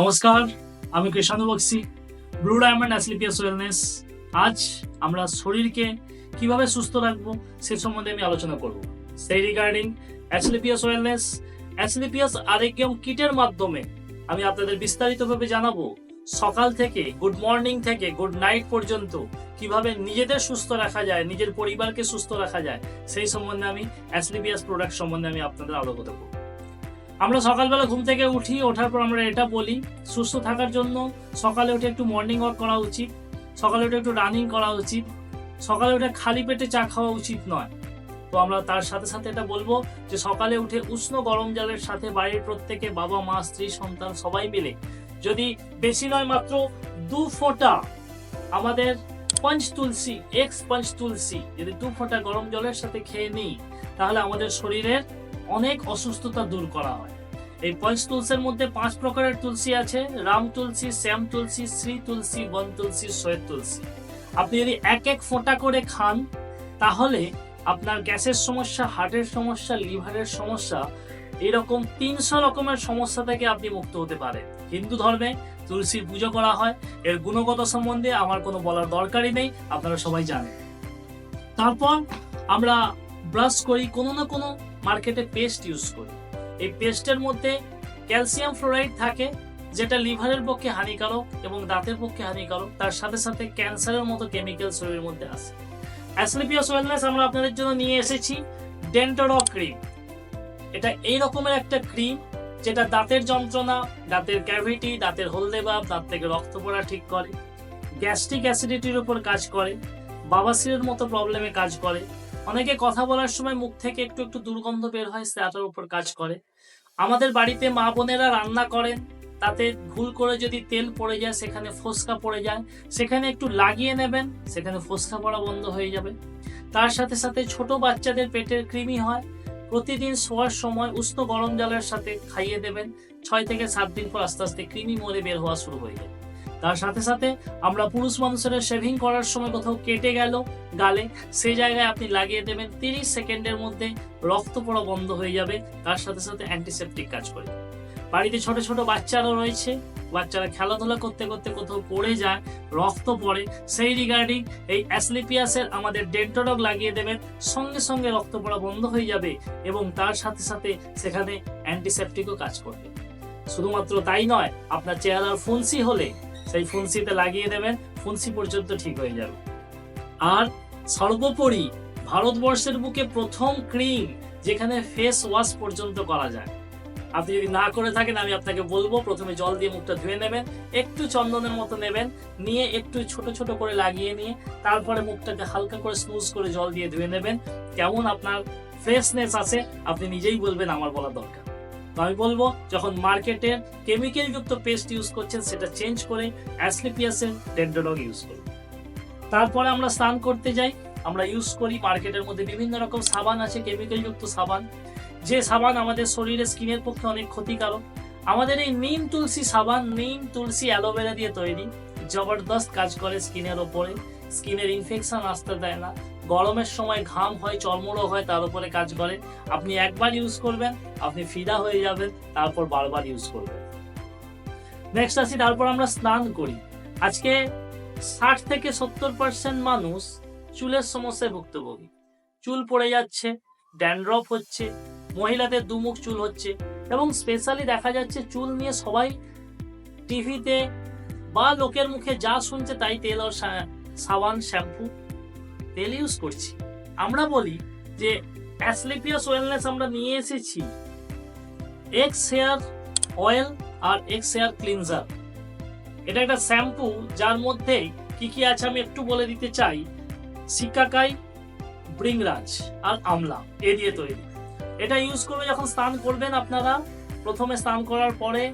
নমস্কার, আমি Krishnanu Bakshi, blue diamond অ্যাসলিপিয়াস wellness. আজ আমরা শরীরকে কিভাবে সুস্থ রাখবো সে সম্বন্ধে আমি আলোচনা করব। সেই রিগার্ডিং অ্যাসলিপিয়াস ওয়েলনেস, অ্যাসলিপিয়াস আরোগ্যম কিটের মাধ্যমে আমি আপনাদের বিস্তারিতভাবে জানাবো সকাল থেকে গুড মর্নিং থেকে গুড নাইট পর্যন্ত কিভাবে নিজেদের সুস্থ রাখা যায়, নিজের পরিবারকে সুস্থ রাখা যায়, সেই সম্বন্ধে আমি অ্যাসলিপিয়াস প্রোডাক্ট সম্বন্ধে আমি আপনাদের অবগত করব। আমরা সকালবেলা ঘুম থেকে উঠি, ওঠার পর আমরা এটা বলি সুস্থ থাকার জন্য সকালে উঠে একটু মর্নিং ওয়াক করা উচিত, সকালে উঠে একটু রানিং করা উচিত, সকালে উঠে খালি পেটে চা খাওয়া উচিত নয়। তো আমরা তার সাথে সাথে এটা বলবো যে সকালে উঠে উষ্ণ গরম জলের সাথে বাড়ির প্রত্যেকে বাবা মা স্ত্রী সন্তান সবাই মিলে যদি বেশি নয় মাত্র 2 ফোঁটা আমাদের পঞ্চ তুলসী পঞ্চ তুলসী যদি 2 ফোঁটা গরম জলের সাথে খেয়ে নিই, তাহলে আমাদের শরীরের অনেক অসুস্থতা দূর করা হয়। এই পঞ্চ তুলসীর মধ্যে 5 প্রকারের তুলসী আছে: রাম তুলসী, শ্যাম তুলসী, শ্রী তুলসী, বন তুলসী, শ্বেত তুলসী। আপনি যদি এক ফোঁটা করে খান, তাহলে আপনার গ্যাসের সমস্যা, হার্টের সমস্যা, লিভারের সমস্যা, এরকম 300 রকমের সমস্যা থেকে আপনি মুক্ত হতে পারেন। হিন্দু ধর্মে তুলসীর পুজো করা হয়, এর গুণগত সম্বন্ধে আমার কোনো বলার দরকারই নেই, আপনারা সবাই জানেন। তারপর আমরা ব্রাশ করি, কোনো না কোনো মার্কেটে পেস্ট ইউজ করি। এই পেস্টের মধ্যে ক্যালসিয়াম ফ্লোরাইড থাকে, যেটা লিভারের পক্ষে হানিকারক এবং দাঁতের পক্ষে হানিকারক। তার সাথে সাথে ক্যান্সারের মতো কেমিক্যাল শরীরের মধ্যে আসে। অ্যাসলিপিয়াস ওয়েলনেস আমরা আপনাদের জন্য নিয়ে এসেছি ডেন্টোডক ক্রিম। এটা এই রকমের একটা ক্রিম যেটা দাঁতের যন্ত্রণা, দাঁতের ক্যাভিটি, দাঁতের হলদে ভাব, দাঁত থেকে রক্ত পড়া ঠিক করে, গ্যাস্ট্রিক অ্যাসিডিটির উপর কাজ করে, বাবাসিরের মতো প্রবলেমে কাজ করে, অনেকে কথা বলার সময় মুখ থেকে একটু একটু দুর্গন্ধ বের হয়, সেটার উপর কাজ করে। আমাদের বাড়িতে মা বোনেরা রান্না করেন, তাতে ভুল করে যদি তেল পড়ে যায়, সেখানে ফোসকা পড়ে যায়, সেখানে একটু লাগিয়ে নেবেন, সেখানে ফোসকা পড়া বন্ধ হয়ে যাবে। তার সাথে সাথে ছোট বাচ্চাদের পেটের কৃমি হয়, প্রতিদিন শোয়ার সময় উষ্ণ গরম জলের সাথে খাইয়ে দেবেন। 6 থেকে 7 দিন পর আস্তে আস্তে কৃমি মরে বের হওয়া শুরু হয়ে যাবে। তার সাথে সাথে আমরা পুরুষ মানুষেরা শেভিং করার সময় কোথাও কেটে গেল গালে, সেই জায়গায় আপনি লাগিয়ে দেবেন, 30 সেকেন্ডের মধ্যে রক্ত পড়া বন্ধ হয়ে যাবে। তার সাথে সাথে অ্যান্টিসেপটিক কাজ করে। বাড়িতে ছোট ছোট বাচ্চারা রয়েছে, বাচ্চারা খেলাধুলা করতে করতে কোথাও পড়ে যায়, রক্ত পড়ে, সেই রিগার্ডিং এই অ্যাসলিপিয়াসের আমাদের ডেন্টোডক লাগিয়ে দেবেন, সঙ্গে সঙ্গে রক্ত পড়া বন্ধ হয়ে যাবে এবং তার সাথে সাথে সেখানে অ্যান্টিসেপটিকও কাজ করবে। শুধুমাত্র তাই নয়, আপনার চেহারার ফুন্সি হলে সেই ফুন্সিতে লাগিয়ে দেবেন, ফুন্সি পর্যন্ত ঠিক হয়ে যাবে। আর সর্বোপরি ভারতবর্ষের বুকে প্রথম ক্রিম যেখানে ফেস ওয়াশ পর্যন্ত করা যায়। আপনি যদি না করে থাকেন, আমি আপনাকে বলবো প্রথমে জল দিয়ে মুখটা ধুয়ে নেবেন, একটু চন্দনের মতো নেবেন, নিয়ে একটু ছোট ছোট করে লাগিয়ে নিয়ে তারপরে মুখটাকে হালকা করে স্নুজ করে জল দিয়ে ধুয়ে নেবেন। কেমন আপনার ফ্রেশনেস আছে আপনি নিজেই বলবেন, আমার বলা দরকার। তো আমি বলবো, যখন মার্কেটের কেমিক্যাল যুক্ত পেস্ট ইউজ করছেন, সেটা চেঞ্জ করে অ্যাসলিপিয়াসের ডেন্টোডক ইউজ করুন। তারপরে আমরা স্নান করতে যাই, আমরা ইউজ করি মার্কেটের মধ্যে বিভিন্ন রকম সাবান আছে, কেমিক্যাল যুক্ত সাবান, যে সাবান আমাদের শরীরের স্কিনের পক্ষে অনেক ক্ষতিকারক। আমাদের এই নিম তুলসী সাবান, নিম তুলসী অ্যালোভেরা দিয়ে তৈরি, জবরদস্ত কাজ করে স্কিনের ওপরে, স্কিনের ইনফেকশন আসতে দেয় না, গরমের সময় ঘাম হয়, চর্মরোগ হয়, তার উপরে কাজ করে। আপনি একবার ইউজ করবেন, আপনি ফিদা হয়ে যাবেন, তারপর বারবার ইউজ করবেন। নেক্সট আসি, তারপর আমরা স্নান করি। আজকে 60 থেকে 70% মানুষ চুলের সমস্যায় ভুক্তভোগী। চুল পড়ে যাচ্ছে, ড্যান্ড্রফ হচ্ছে, মহিলাদের দুমুখ চুল হচ্ছে, এবং স্পেশালি দেখা যাচ্ছে চুল নিয়ে সবাই টিভিতে বা লোকের মুখে যা শুনছে তাই তেল আর সাবান, শ্যাম্পু, তেল ইউজ করছি। আমরা বলি যে অ্যাসলিপিয়াস ওয়েলনেস আমরা নিয়ে এসেছি এক্স হেয়ার অয়েল আর এক্স হেয়ার ক্লিনজার। এটা একটা শ্যাম্পু যার মধ্যে কি কি আছে আমি একটু বলে দিতে চাই। শিকাকাই, ব্রিংরাজ আর আমলা এ দিয়ে তৈরি। এটা ইউজ করবে যখন স্নান করবেন আপনারা। প্রথমে স্নান করার পরে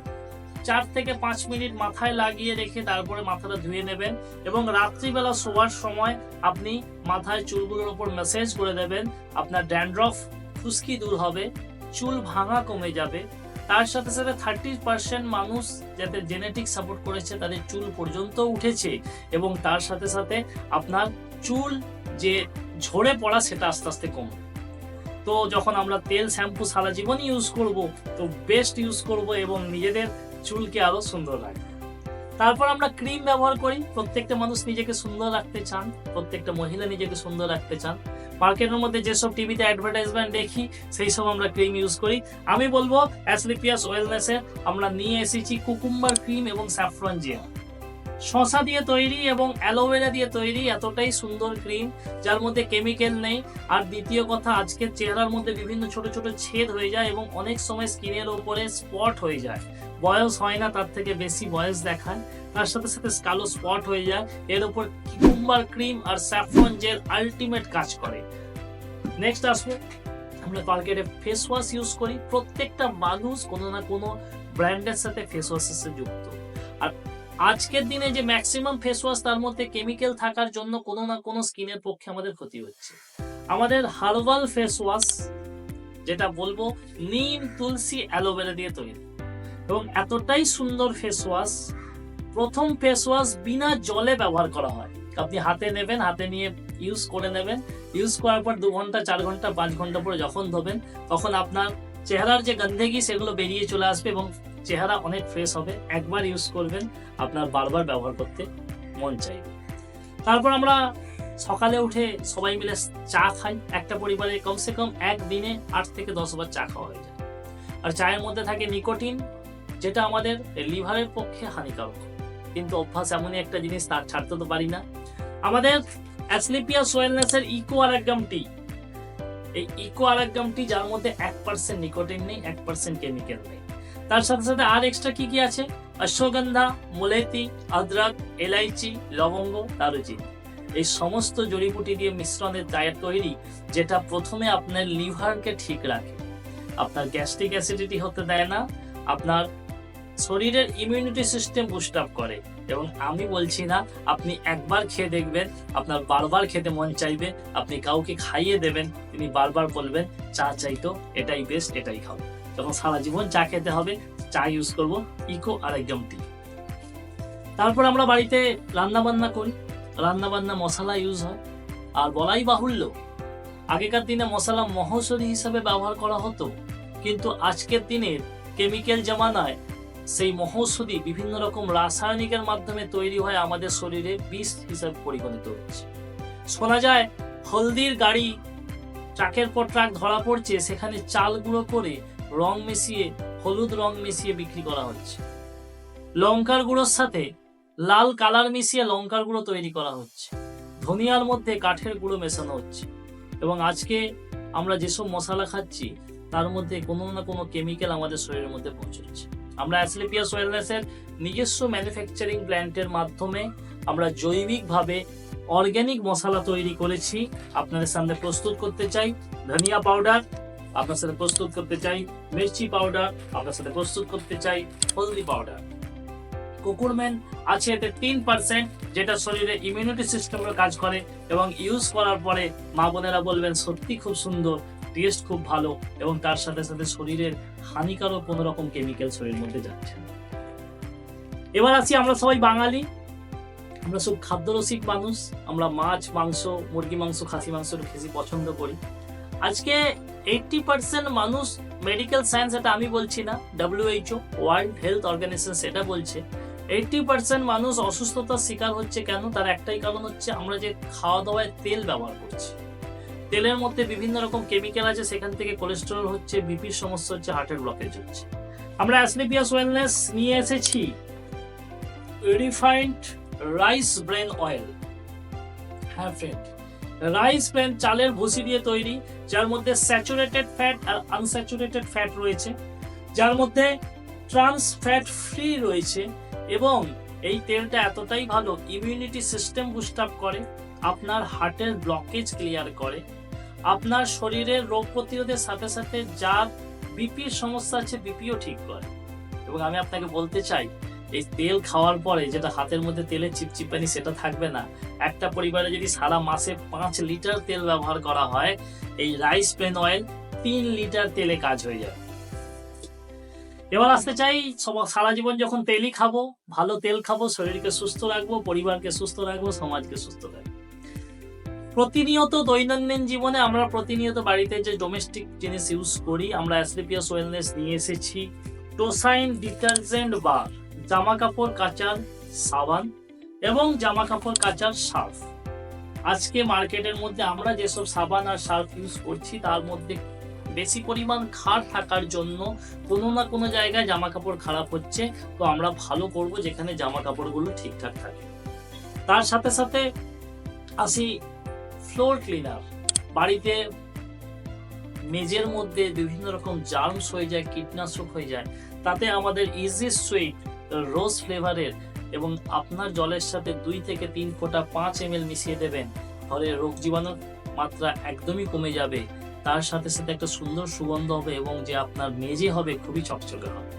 4 থেকে 5 মিনিট মাথায় লাগিয়ে রেখে তারপরে মাথাটা ধুয়ে নেবেন, এবং রাত্রিবেলা শোয়ার সময় আপনি মাথায় চুলগুলোর উপর ম্যাসেজ করে দেবেন। আপনার ড্যান্ড্রফ, খুশকি দূর হবে, চুল ভাঙা কমে যাবে। তার সাথে সাথে 30% মানুষ যাদের জেনেটিক সাপোর্ট করেছে তাদের চুল পর্যন্ত উঠেছে, এবং তার সাথে সাথে আপনার চুল যে ঝরে পড়া সেটা আস্তে আস্তে কমবে। তো যখন আমরা তেল, শ্যাম্পু সারা জীবন ইউজ করব, তো বেস্ট ইউজ করব এবং নিজেদের চুলকে আরো সুন্দর রাখবে। তারপর আমরা ক্রিম ব্যবহার করি। প্রত্যেকটা মানুষ নিজেকে সুন্দর রাখতে চান, প্রত্যেকটা মহিলা নিজেকে সুন্দর রাখতে চান। মার্কেটের মধ্যে যেসব টিভিতে অ্যাডভার্টাইজমেন্ট দেখি সেই সব আমরা ক্রিম ইউজ করি। আমি বলবো অ্যাসক্লেপিয়াস ওয়েলনেসে আমরা নিয়ে এসেছি কুকুম্বার ক্রিম এবং স্যাফরন জেল। শসা দিয়ে তৈরি এবং অ্যালোভেরা দিয়ে তৈরি এতটাই সুন্দর ক্রিম যার মধ্যে কেমিক্যাল নেই। আর দ্বিতীয় কথা, আজকের চেহারার মধ্যে বিভিন্ন ছোট ছোট ছেদ হয়ে যায় এবং অনেক সময় স্কিনের উপরে স্পট হয়ে যায়। বয়স হয় না, তার থেকে বেশি বয়স দেখায়, তার সাথে সাথে কালো স্পট হয়ে যায়। এর উপর কুকুম্বার ক্রিম আর স্যাফরন জেল আলটিমেট কাজ করে। নেক্সট আসবো, আমরা মার্কেটে ফেস ওয়াশ ইউজ করি। প্রত্যেকটা মানুষ কোনো না কোনো ব্র্যান্ডের সাথে ফেস ওয়াশের সাথে যুক্ত। আর আজকের দিনে যে ম্যাক্সিমাম ফেস ওয়াশ তার মধ্যে কেমিক্যাল থাকার জন্য কোনো না কোনো স্কিনের পক্ষে আমাদের ক্ষতি হচ্ছে। আমাদের হার্বাল ফেস ওয়াশ যেটা বলবো নিম, তুলসী, অ্যালোভেরা দিয়ে তৈরি এবং এতটাই সুন্দর ফেস ওয়াশ। প্রথম ফেস ওয়াশ বিনা জলে ব্যবহার করা হয়। আপনি হাতে নেবেন, হাতে নিয়ে ইউজ করে নেবেন। ইউজ করার পর 2 ঘন্টা, 4 ঘন্টা, 5 ঘন্টা পরে যখন ধোবেন তখন আপনার চেহারার যে গন্ধেগি সেগুলো বেরিয়ে চলে আসবে এবং চেহারা অনেক ফ্রেশ হবে। একবার ইউজ করবেন, আপনার বারবার ব্যবহার করতে মন চাইবে। তারপর আমরা সকালে উঠে সবাই মিলে চা খাই। একটা পরিবারে কমসে কম একদিনে 8 থেকে 10 বার চা খাওয়া হয়ে যায়। আর চায়ের মধ্যে থাকে নিকোটিন, যেটা আমাদের লিভারের পক্ষে হানিকারক। কিন্তু অভ্যাস এমনই একটা জিনিস, তার ছাড়তে তো পারি না। আমাদের অ্যাসক্লেপিয়াস ওয়েলনেসের ইকো আরাগ্যাম টি, এই ইকো আরাগ্যাম টি যার মধ্যে 1% নিকোটিন নেই, 1% কেমিক্যাল নেই। তার সাথে সাথে আর এক্সট্রা কি কি আছে? অশ্বগন্ধা, মুলেতি, অদরক, এলাইচি, লবঙ্গ, দারুচিনি, এই সমস্ত জড়িবুটি দিয়ে মিশ্রণের চায়ের তৈরি, যেটা প্রথমে আপনার লিভারকে ঠিক রাখে, আপনার গ্যাস্ট্রিক অ্যাসিডিটি হতে দেয় না, আপনার শরীরের ইমিউনিটি সিস্টেম বুস্ট আপ করে। এবং আমি বলছি না, আপনি একবার খেয়ে দেখবেন, আপনার বারবার খেতে মন চাইবে। আপনি কাউকে খাইয়ে দেবেন, তিনি বারবার বলবেন চা চাইতো, এটাই বেস্ট, এটাই খাও। যখন সারা জীবন চা খেতে হবে, চা ইউজ করব ইকো আরাগ্যাম টি। তারপর আমরা বাড়িতে রান্না বান্না করি, রান্না বান্না মশলা ইউজ হয়। আর বলাই বাহুল্য, আগেকার দিনে মশলা মহৌষধি হিসাবে ব্যবহার করা হতো, কিন্তু আজকের দিনের কেমিক্যাল জামানায় সেই মহৌষধি বিভিন্ন রকম রাসায়নিকের মাধ্যমে তৈরি হয় আমাদের শরীরে বিষ হিসাবে পরিগণিত হচ্ছে। শোনা যায় হলদির গাড়ি ট্রাকের পর ট্রাক ধরা পড়ছে, সেখানে চাল গুঁড়ো করে রং মিশিয়ে, হলুদ রং মিশিয়ে বিক্রি করা হচ্ছে। লঙ্কার গুঁড়োর সাথে লাল কালার মিশিয়ে লঙ্কার গুঁড়ো তৈরি করা হচ্ছে। ধনিয়ার মধ্যে কাঠের গুঁড়ো মেশানো হচ্ছে। এবং আজকে আমরা যেসব মশলা খাচ্ছি তার মধ্যে কোনো না কোনো কেমিক্যাল আমাদের শরীরের মধ্যে পৌঁছচ্ছে। আমরা অ্যাসক্লেপিয়াস ওয়েলনেসের নিজস্ব ম্যানুফ্যাকচারিং প্ল্যান্টের মাধ্যমে আমরা জৈবিকভাবে অর্গ্যানিক মশলা তৈরি করেছি, আপনাদের সামনে প্রস্তুত করতে চাই। ধনিয়া পাউডার আপনার সাথে প্রস্তুত করতে চাই, মির্চি পাউডার আপনার সাথে প্রস্তুত করতে চাই, হলদি পাউডার। কুকুরম্যান আছে এতে 3%, যেটা শরীরে ইমিউনিটি সিস্টেমের কাজ করে এবং ইউজ করার পরে মা বোনেরা বলবেন সত্যি খুব সুন্দর, টেস্ট খুব ভালো, এবং তার সাথে সাথে শরীরের হানিকারক কোনো রকম কেমিক্যাল শরীরের মধ্যে যাচ্ছে। এবার আসি, আমরা সবাই বাঙালি, আমরা সব খাদ্যরসিক মানুষ। আমরা মাছ, মাংস, মুরগি মাংস, খাসি মাংস বেশি পছন্দ করি। আজকে 80% মানুষ, মেডিকেল সায়েন্স, এটা আমি বলছি না, WHO ওয়ার্ল্ড হেলথ অর্গানাইজেশন সেটা বলছে, 80% মানুষ অসুস্থতার শিকার হচ্ছে। কেন? তার একটাই কারণ হচ্ছে আমরা যে খাওয়া দাওয়ায় তেল ব্যবহার করছি। তেলের মধ্যে বিভিন্ন রকম কেমিক্যাল আছে, সেখান থেকে কোলেস্টেরল হচ্ছে, বিপির সমস্যা হচ্ছে, হার্টের ব্লকেজ হচ্ছে। আমরা অ্যাসক্লেপিয়াস ওয়েলনেস নিয়ে এসেছি রিফাইন্ড রাইস ব্রেন অয়েল। হ্যাঁ ফ্রেন্ড, রাইস ব্রেন চালের ভুসি দিয়ে তৈরি, যার মধ্যে স্যাচুরেটেড ফ্যাট আর আনস্যাচুরেটেড ফ্যাট রয়েছে, যার মধ্যে ট্রান্স ফ্যাট ফ্রি রয়েছে। এবং এই তেলটা এতটাই ভালো, ইমিউনিটি সিস্টেম বুস্ট আপ করে, আপনার হার্টের ব্লকেজ ক্লিয়ার করে, আপনার শরীরের রোগ প্রতিরোধের সাথে সাথে যার বিপির সমস্যা আছে বিপিও ঠিক করে। এবং আমি আপনাকে বলতে চাই, এই তেল খাওয়ার পরে যেটা হাতের মধ্যে তেলের চিপচিপানি সেটা থাকবে না। একটা পরিবারে যদি সারা মাসে 5 লিটার তেল ব্যবহার করা হয়, এই রাইস ব্রেন অয়েল 3 লিটার তেলে কাজ হয়ে যাবে। এবার আসতে চাই, সারা জীবন যখন তেলই খাবো, ভালো তেল খাবো, শরীরকে সুস্থ রাখবো, পরিবারকে সুস্থ রাখবো, সমাজকে সুস্থ রাখবো। প্রতিনিয়ত দৈনন্দিন জীবনে আমরা প্রতিনিয়ত বাড়িতে যে ডোমেস্টিক জিনিস ইউজ করি, আমরা অ্যাসক্লেপিয়াস ওয়েলনেস নিয়ে এসেছি টোসাইন ডিটারজেন্ট বার, জামা কাপড় কাচার সাবান এবং জামা কাপড় কাচার সার্ফ। আজকে মার্কেটের মধ্যে আমরা যেসব সাবান আর সার্ফ ইউজ করছি তার মধ্যে বেশি পরিমাণ ক্ষার থাকার জন্য কোনো না কোনো জায়গায় জামা কাপড় খারাপ হচ্ছে। তো আমরা ভালো করব যেখানে জামা কাপড়গুলো ঠিকঠাক থাকে। তার সাথে সাথে আসি ফ্লোর ক্লিনার। বাড়িতে মেঝের মধ্যে বিভিন্ন রকম জার্মস হয়ে যায়, কীটনাশক হয়ে যায়, তাতে আমাদের ইজি সুইট রোজ ফ্লেভারের এবং আপনার জলের সাথে 2 থেকে 3 ফোঁটা 5 ml মিশিয়ে দেবেন, ফলে রোগ জীবাণুর মাত্রা একদমই কমে যাবে। তার সাথে সাথে একটা সুন্দর সুগন্ধ হবে এবং যে আপনার মেঝে হবে খুবই চকচকে হবে।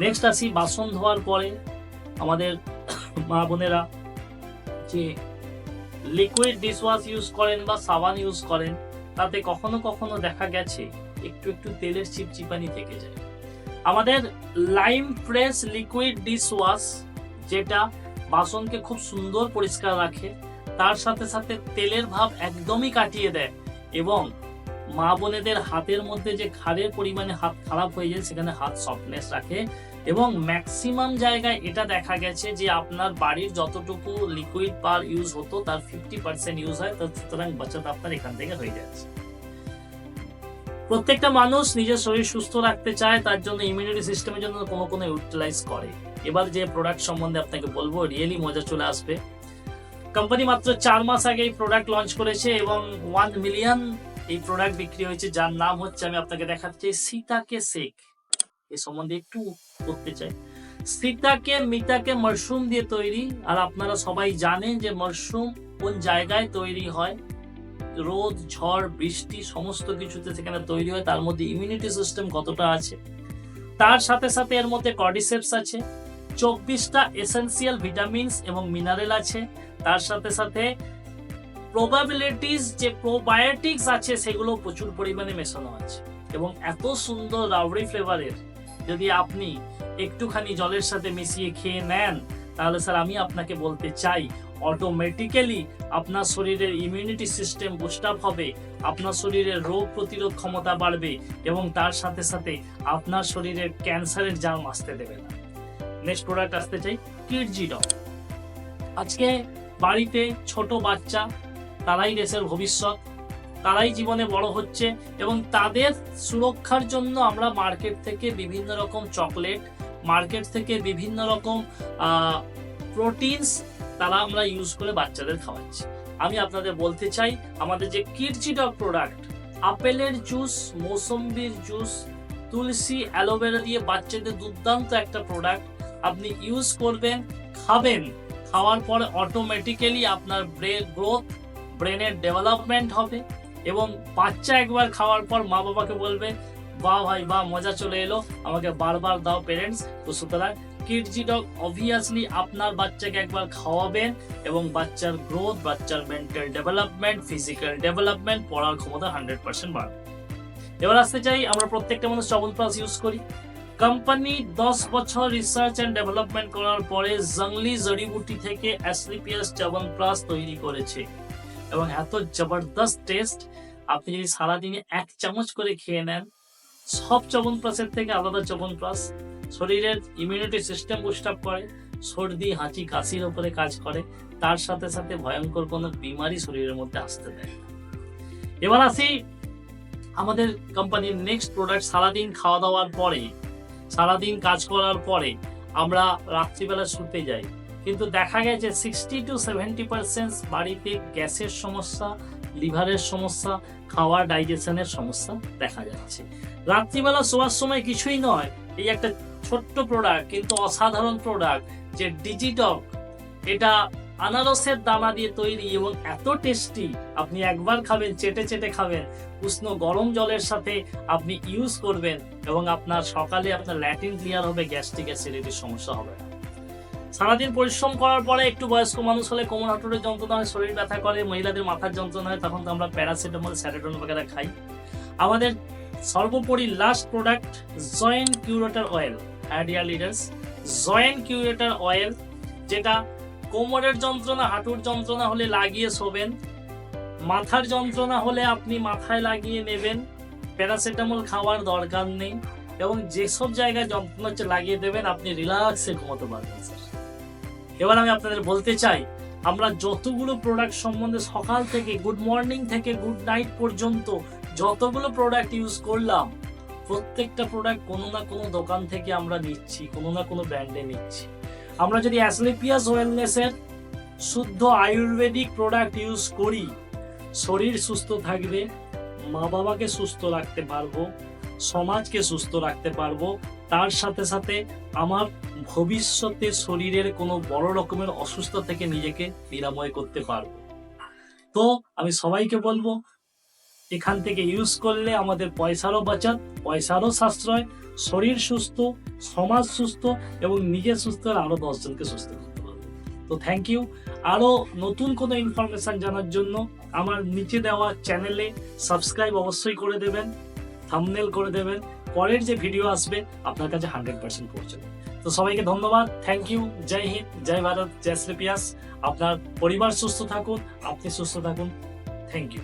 নেক্সট আসি বাসন ধোয়ার পরে আমাদের মা বোনেরা যে লিকুইড ডিশওয়াশ ইউজ করেন বা সাবান ইউজ করেন, তাতে কখনো কখনো দেখা গেছে একটু একটু তেলের চিপচিপানি থেকে যায়। আমাদের লাইম ফ্রেশ লিকুইড ডিশওয়াশ, যেটা বাসনকে খুব সুন্দর পরিষ্কার রাখে, তার সাথে সাথে তেলের ভাব একদমই কাটিয়ে দেয় এবং মা বোনেদের হাতের মধ্যে যে ক্ষারের পরিমাণে হাত খারাপ হয়ে যায় সেখানে হাত সফটনেস রাখে এবং ম্যাক্সিমাম জায়গায় এটা দেখা গেছে যে আপনার বাড়ির যতটুকু লিকুইড পার ইউজ হতো তার 50% ইউজ হয়। সুতরাং বাচ্চাটা আপনার এখান থেকে হয়ে যাচ্ছে। প্রত্যেকটা মানুষ নিজের শরীর সুস্থ রাখতে চায়, তার জন্য ইমিউনিটি সিস্টেমের জন্য কোনো কোনো ইউটিলাইজ করে। এবার যে প্রোডাক্ট সম্বন্ধে আপনাকে বলবো, রিয়েলি মজা চলে আসবে। কোম্পানি মাত্র 4 মাস আগে এই প্রোডাক্ট লঞ্চ করেছে এবং 1 মিলিয়ন এই প্রোডাক্ট বিক্রি হয়েছে, যার নাম হচ্ছে, আমি আপনাকে দেখাচ্ছি, সীতাকে শেক। এই সম্বন্ধে একটু করতে চাই। সীতাকে মিতাকে মাশরুম দিয়ে তৈরি, আর আপনারা সবাই জানেন যে মাশরুম কোন জায়গায় তৈরি হয়, রোদ ঝড় বৃষ্টি সমস্ত কিছুতে সেখানে তৈরি হয়। তার মধ্যে ইমিউনিটি সিস্টেম কতটা আছে, তার সাথে সাথে এর মধ্যে কর্ডিসেপস আছে, 24টা এসেনশিয়াল ভিটামিনস এবং মিনারেল আছে, তার সাথে সাথে প্রবাবিলিটিস যে প্রোবায়োটিক্স আছে সেগুলো প্রচুর পরিমাণে মেশানো আছে। এবং এত সুন্দর রাবড়ি ফ্লেভারের যদি আপনি একটুখানি জলের সাথে মিশিয়ে খেয়ে নেন, তাহলে স্যার আমি আপনাকে বলতে চাই অটোমেটিক্যালি আপনার শরীরের ইমিউনিটি সিস্টেম বুস্ট আপ হবে, আপনার শরীরের রোগ প্রতিরোধ ক্ষমতা বাড়বে এবং তার সাথে সাথে আপনার শরীরের ক্যান্সারের জার্ম আসতে দেবে না। নেক্সট প্রোডাক্ট আসতে চাই, কিডজি ডগ। আজকে বাড়িতে ছোট বাচ্চা, তারাই দেশের ভবিষ্যৎ, তারাই জীবনে বড় হচ্ছে এবং তাদের সুরক্ষার জন্য আমরা মার্কেট থেকে বিভিন্ন রকম চকলেট, মার্কেট থেকে বিভিন্ন রকম প্রোটিনস তারা আমরা ইউজ করে বাচ্চাদের খাওয়াচ্ছি। আমি আপনাদের বলতে চাই, আমাদের যে কিডজি ডগ প্রোডাক্ট, আপেলের জুস, মৌসম্বির জুস, তুলসী, অ্যালোভেরা দিয়ে বাচ্চাদের দুর্দান্ত একটা প্রোডাক্ট। আপনি ইউজ করবেন, খাবেন, খাওয়ার পরে অটোমেটিক্যালি আপনার ব্রেনের ডেভেলপমেন্ট হবে এবং বাচ্চা একবার খাওয়ার পর মা বাবাকে বলবে, বাহ ভাই বাহ, মজা চলে এলো, আমাকে বারবার দাও পেরেন্টস। তো সুতরাং কিডজি ডগ অবভিয়াসলি আপনার বাচ্চাকে একবার খাওয়াবেন এবং বাচ্চার গ্রোথ, বাচ্চার মেন্টাল ডেভেলপমেন্ট, ফিজিক্যাল ডেভেলপমেন্ট, পড়ার ক্ষমতা 100% বাড়বে। এবার আসতে চাই, আমরা প্রত্যেকটা মানুষ চ্যবনপ্রাশ ইউজ করি। কোম্পানি 10 বছর রিসার্চ এন্ড ডেভেলপমেন্ট করার পরে জংলি জড়িবুটি থেকে অ্যাসক্লেপিয়াস চ্যবনপ্রাশ তৈরি করেছে এবং এত জবরদস্ত টেস্ট, আপনি যদি সারাদিনে 1 চামচ করে খেয়ে নেন, সব চ্যবনপ্রাশের থেকে আলাদা চ্যবনপ্রাশ, শরীরের ইমিউনিটি সিস্টেম বুস্ট আপ করে, সর্দি হাঁচি কাশির উপরে কাজ করে, তার সাথে সাথে ভয়ঙ্কর কোনো বিমারি শরীরের মধ্যে আসতে দেয়। এবার আসি আমাদের কোম্পানির নেক্সট প্রোডাক্ট। সারাদিন খাওয়া দাওয়ার পরে, সারাদিন কাজ করার পরে আমরা রাত্রিবেলা শুতে যাই, কিন্তু দেখা গেছে 60 to 70% বাড়িতে গ্যাসের সমস্যা, লিভারের সমস্যা, খাওয়া ডাইজেশনের সমস্যা দেখা যাচ্ছে। রাত্রিবেলা শোয়ার সময় কিছুই নয়, এই একটা ছোট্ট প্রোডাক্ট কিন্তু অসাধারণ প্রোডাক্ট, যে ডিজিডগ, এটা আনারসের দানা দিয়ে তৈরি এবং এত টেস্টি, আপনি একবার খাবেন, চেটে চেটে খাবেন, উষ্ণ গরম জলের সাথে আপনি ইউজ করবেন এবং আপনার সকালে আপনার ল্যাট্রিন ক্লিয়ার হবে, গ্যাস্ট্রিক অ্যাসিডিটির সমস্যা হবে না। সারাদিন পরিশ্রম করার পরে একটু বয়স্ক মানুষ হলে কোমর হাঁটুরের যন্ত্রণা হয়, শরীর ব্যথা করে, মহিলাদের মাথার যন্ত্রণা হয়, তখন তো আমরা প্যারাসিটামল, স্যারাডন বগেরা খাই। আমাদের সর্বোপরি last product joint curator oil, idea leaders joint curator oil, যেটা কোমরের যন্ত্রণা, হাঁটুর যন্ত্রণা হলে লাগিয়ে শোবেন, মাথার যন্ত্রণা হলে আপনি মাথায় লাগিয়ে নেবেন, প্যারাসিটামল খাওয়ার দরকার নেই এবং যেসব জায়গায় যন্ত্রণা হচ্ছে লাগিয়ে দেবেন, আপনি রিল্যাক্সে ঘুমাতে পারবেন স্যার। এবার আমি আপনাদের বলতে চাই, আমরা যতগুলো প্রোডাক্ট সম্বন্ধে সকাল থেকে গুড মর্নিং থেকে গুড নাইট পর্যন্ত যতগুলো প্রোডাক্ট ইউজ করলাম, প্রত্যেকটা প্রোডাক্ট কোনো না কোনো দোকান থেকে আমরা নিচ্ছি, কোনো না কোনো ব্র্যান্ডে নিচ্ছি। আমরা যদি অ্যাসক্লেপিয়াস ওয়েলনেসের শুদ্ধ আয়ুর্বেদিক প্রোডাক্ট ইউজ করি, শরীর সুস্থ থাকবে, মা বাবাকে সুস্থ রাখতে পারবো, সমাজকে সুস্থ রাখতে পারবো, তার সাথে সাথে আমার ভবিষ্যতে শরীরের কোনো বড় রকমের অসুস্থতা থেকে নিজেকে নিরাময় করতে পারবো। তো আমি সবাইকে বলবো, এখান থেকে ইউজ করলে আমাদের পয়সারও বাঁচাত, পয়সারও সাশ্রয়, শরীর সুস্থ, সমাজ সুস্থ এবং নিজে সুস্থ, আর আরো 10 জনকে সুস্থ করতে পারবো। তো থ্যাংক ইউ। আরো নতুন কোনো ইনফরমেশন জানার জন্য আমার নিচে দেওয়া চ্যানেলে সাবস্ক্রাইব অবশ্যই করে দেবেন, থাম্বনেল করে দেবেন। পরের যে ভিডিও আসবে আপনার কাছে 100% পৌঁছাবে। তো সবাইকে ধন্যবাদ, থ্যাংক ইউ। জয় হিন্দ, জয় ভারত, জয় অ্যাসক্লেপিয়াস। আপনার পরিবার সুস্থ থাকুন, আপনি সুস্থ থাকুন। Thank you.